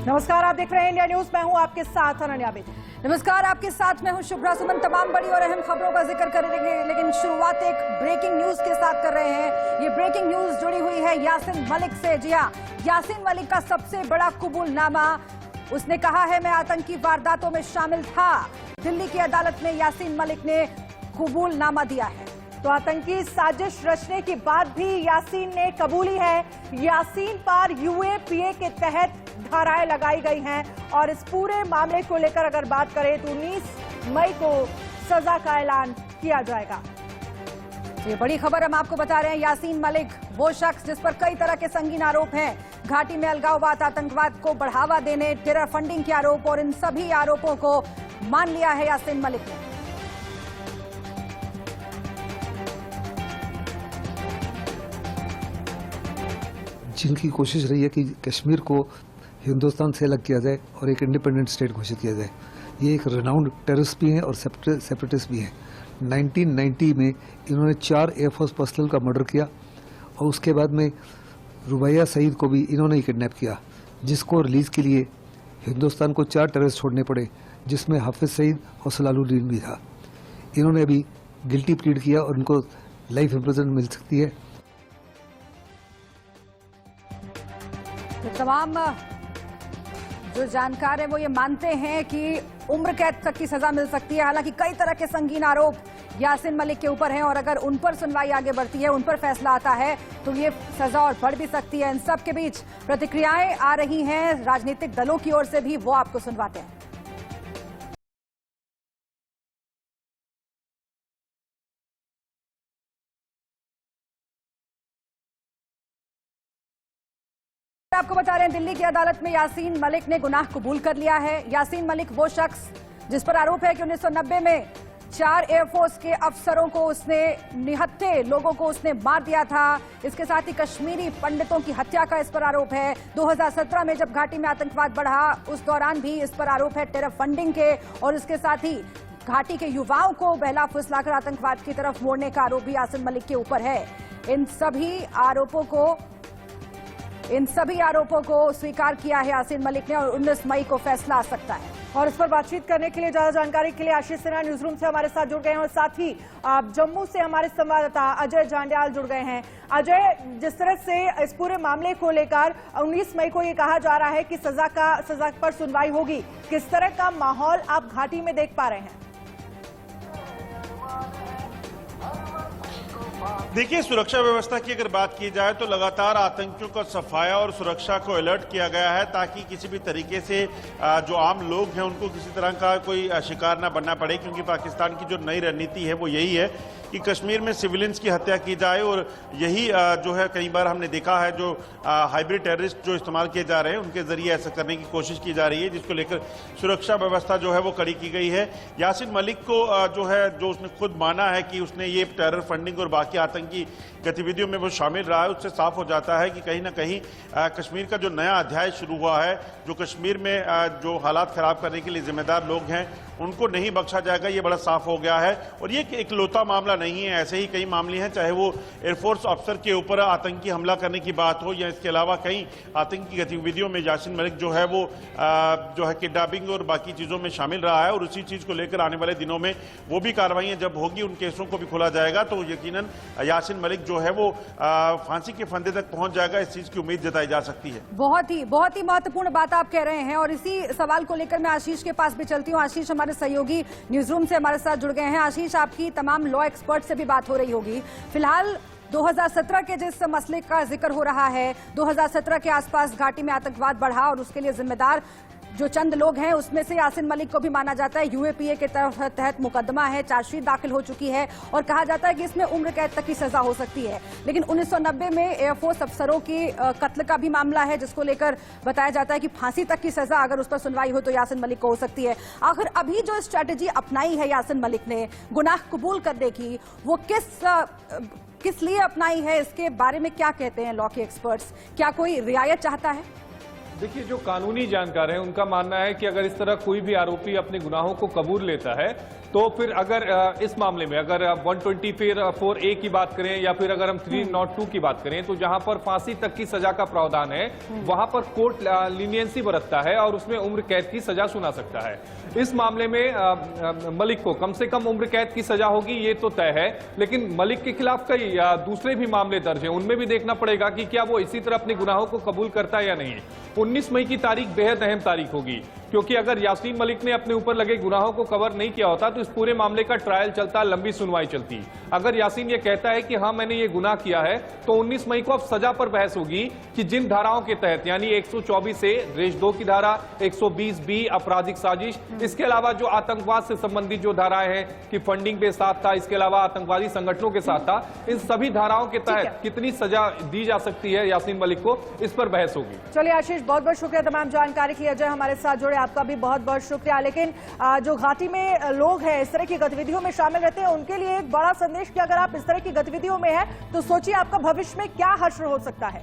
नमस्कार, आप देख रहे हैं इंडिया न्यूज। मैं हूं आपके साथ अनन्या बेदी। नमस्कार, आपके साथ मैं हूं शुभ्रा सुमन। तमाम बड़ी और अहम खबरों का जिक्र करेंगे, लेकिन शुरुआत एक ब्रेकिंग न्यूज के साथ कर रहे हैं। ये ब्रेकिंग न्यूज जुड़ी हुई है यासीन मलिक से। जी हां, यासीन मलिक का सबसे बड़ा कबूलनामा। उसने कहा है मैं आतंकी वारदातों में शामिल था। दिल्ली की अदालत में यासीन मलिक ने कबूलनामा दिया है। तो आतंकी साजिश रचने के बाद भी यासीन ने कबूली है। यासीन पर यूएपीए के तहत धाराएं लगाई गई हैं और इस पूरे मामले को लेकर अगर बात करें तो 19 मई को सजा का ऐलान किया जाएगा। ये बड़ी खबर हम आपको बता रहे हैं। यासीन मलिक वो शख्स जिस पर कई तरह के संगीन आरोप हैं। घाटी में अलगाववाद, आतंकवाद को बढ़ावा देने, टेरर फंडिंग के आरोप, और इन सभी आरोपों को मान लिया है यासीन मलिक ने। जिनकी कोशिश रही है कि कश्मीर को हिंदुस्तान से अलग किया जाए और एक इंडिपेंडेंट स्टेट घोषित किया जाए, ये एक रेनाउंड टेररिस्ट भी हैं और सेपरेटिस्ट भी हैं। 1990 में इन्होंने 4 एयरफोर्स पर्सनल का मर्डर किया और उसके बाद में रुबैया सईद को भी इन्होंने ही किडनैप किया, जिसको रिलीज के लिए हिंदुस्तान को 4 टेररिस्ट छोड़ने पड़े, जिसमें हाफिज सईद और सलालुद्दीन भी था। इन्होंने अभी गिल्टी प्लीड किया और उनको लाइफ इम्प्रिजनमेंट मिल सकती है। तमाम जो जानकार है वो ये मानते हैं कि उम्र कैद तक की सजा मिल सकती है। हालांकि कई तरह के संगीन आरोप यासीन मलिक के ऊपर हैं और अगर उन पर सुनवाई आगे बढ़ती है, उन पर फैसला आता है, तो ये सजा और बढ़ भी सकती है। इन सब के बीच प्रतिक्रियाएं आ रही हैं राजनीतिक दलों की ओर से भी, वो आपको सुनवाते हैं। आपको बता रहे हैं दिल्ली की अदालत में यासीन मलिक ने गुनाह कबूल कर लिया है। यासीन मलिक वो शख्स जिस पर आरोप है कि 1990 में 4 एयरफोर्स के अफसरों को उसने, निहत्थे लोगों को उसने मार दिया था। इसके साथ ही कश्मीरी पंडितों की हत्या का इस पर आरोप है। 2017 में जब घाटी में आतंकवाद बढ़ा, उस दौरान भी इस पर आरोप है टेरर फंडिंग के, और इसके साथ ही घाटी के युवाओं को बहला फुसलाकर आतंकवाद की तरफ मोड़ने का आरोप भी यासीन मलिक के ऊपर है। इन सभी आरोपों को स्वीकार किया है यासीन मलिक ने और 19 मई को फैसला आ सकता है। और इस पर बातचीत करने के लिए, ज्यादा जानकारी के लिए आशीष सिन्हा न्यूज रूम से हमारे साथ जुड़ गए हैं और साथ ही जम्मू से हमारे संवाददाता अजय जांड्याल जुड़ गए हैं। अजय, जिस तरह से इस पूरे मामले को लेकर 19 मई को ये कहा जा रहा है कि सजा पर सुनवाई होगी, किस तरह का माहौल आप घाटी में देख पा रहे हैं? देखिए, सुरक्षा व्यवस्था की अगर बात की जाए तो लगातार आतंकियों का सफाया और सुरक्षा को अलर्ट किया गया है, ताकि किसी भी तरीके से जो आम लोग हैं उनको किसी तरह का कोई शिकार ना बनना पड़े। क्योंकि पाकिस्तान की जो नई रणनीति है वो यही है कि कश्मीर में सिविलियंस की हत्या की जाए, और यही जो है कई बार हमने देखा है जो हाइब्रिड टेररिस्ट जो इस्तेमाल किए जा रहे हैं उनके जरिए ऐसा करने की कोशिश की जा रही है, जिसको लेकर सुरक्षा व्यवस्था जो है वो कड़ी की गई है। यासीन मलिक को जो उसने खुद माना है कि उसने ये टेरर फंडिंग और बाकी आतंकी गतिविधियों में वो शामिल रहा है, उससे साफ हो जाता है कि कहीं ना कहीं कश्मीर का जो नया अध्याय शुरू हुआ है, जो कश्मीर में जो हालात खराब करने के लिए जिम्मेदार लोग हैं उनको नहीं बख्शा जाएगा, ये बड़ा साफ हो गया है। और ये इकलौता मामला नहीं है, ऐसे ही कई मामले हैं, चाहे वो एयरफोर्स अफसर के ऊपर आतंकी हमला करने की बात हो या इसके अलावा कई आतंकी गतिविधियों में यासीन मलिक जो है वो जो है किडनैपिंग और बाकी चीज़ों में शामिल रहा है। और उसी चीज़ को लेकर आने वाले दिनों में वो भी कार्रवाइयाँ जब होगी, उन केसों को भी खोला जाएगा, तो यकीनन यासीन मलिक जो है वो फांसी के फंदे तक पहुंच जाएगा। इस चीज़ की उम्मीद जताई जा सकती है। बहुत ही महत्वपूर्ण बात आप कह रहे हैं, और इसी सवाल को लेकर मैं आशीष के पास भी चलती हूँ। आशीष हमारे सहयोगी न्यूज रूम से हमारे साथ जुड़ गए हैं। आशीष, आपकी तमाम लॉ एक्सपर्ट से भी बात हो रही होगी। फिलहाल 2017 के जिस मसले का जिक्र हो रहा है, 2017 के आसपास घाटी में आतंकवाद बढ़ा और उसके लिए जिम्मेदार जो चंद लोग हैं उसमें से यासीन मलिक को भी माना जाता है। यूएपीए के तहत मुकदमा है, चार्जशीट दाखिल हो चुकी है और कहा जाता है कि इसमें उम्र कैद तक की सजा हो सकती है। लेकिन 1990 में एयरफोर्स अफसरों की कत्ल का भी मामला है, जिसको लेकर बताया जाता है कि फांसी तक की सजा अगर उस पर सुनवाई हो तो यासीन मलिक को हो सकती है। आखिर अभी जो स्ट्रैटेजी अपनाई है यासीन मलिक ने गुनाह कबूल करने की, वो किस लिए अपनाई है, इसके बारे में क्या कहते हैं लॉ के एक्सपर्ट्स? क्या कोई रियायत चाहता है? देखिए, जो कानूनी जानकार हैं उनका मानना है कि अगर इस तरह कोई भी आरोपी अपने गुनाहों को कबूल लेता है तो फिर अगर इस मामले में अगर 124A की बात करें या फिर अगर हम 302 की बात करें, तो जहां पर फांसी तक की सजा का प्रावधान है वहां पर कोर्ट लीनियंसी बरतता है और उसमें उम्र कैद की सजा सुना सकता है। इस मामले में मलिक को कम से कम उम्र कैद की सजा होगी, ये तो तय है, लेकिन मलिक के खिलाफ कई दूसरे भी मामले दर्ज हैं, उनमें भी देखना पड़ेगा कि क्या वो इसी तरह अपने गुनाहों को कबूल करता है या नहीं। 19 मई की तारीख बेहद अहम तारीख होगी, क्योंकि अगर यासीन मलिक ने अपने ऊपर लगे गुनाहों को कवर नहीं किया होता तो इस पूरे मामले का ट्रायल चलता, लंबी सुनवाई चलती। अगर यासीन ये कहता है कि हाँ मैंने ये गुनाह किया है, तो 19 मई को अब सजा पर बहस होगी कि जिन धाराओं के तहत, यानी 124 से रेश 2 की धारा, 120B आपराधिक साजिश, इसके अलावा जो आतंकवाद से संबंधित जो धाराएं हैं कि फंडिंग के साथ था, इसके अलावा आतंकवादी संगठनों के साथ था, इन सभी धाराओं के तहत कितनी सजा दी जा सकती है यासीन मलिक को, इस पर बहस होगी। चलिए आशीष, बहुत बहुत शुक्रिया तमाम जानकारी के लिए। अजय हमारे साथ जुड़े, आपका भी बहुत बहुत शुक्रिया। लेकिन जो घाटी में लोग हैं, इस तरह की गतिविधियों में शामिल रहते हैं, उनके लिए एक बड़ा संदेश कि अगर आप इस तरह की गतिविधियों में हैं तो सोचिए आपका भविष्य में क्या हश्र हो सकता है।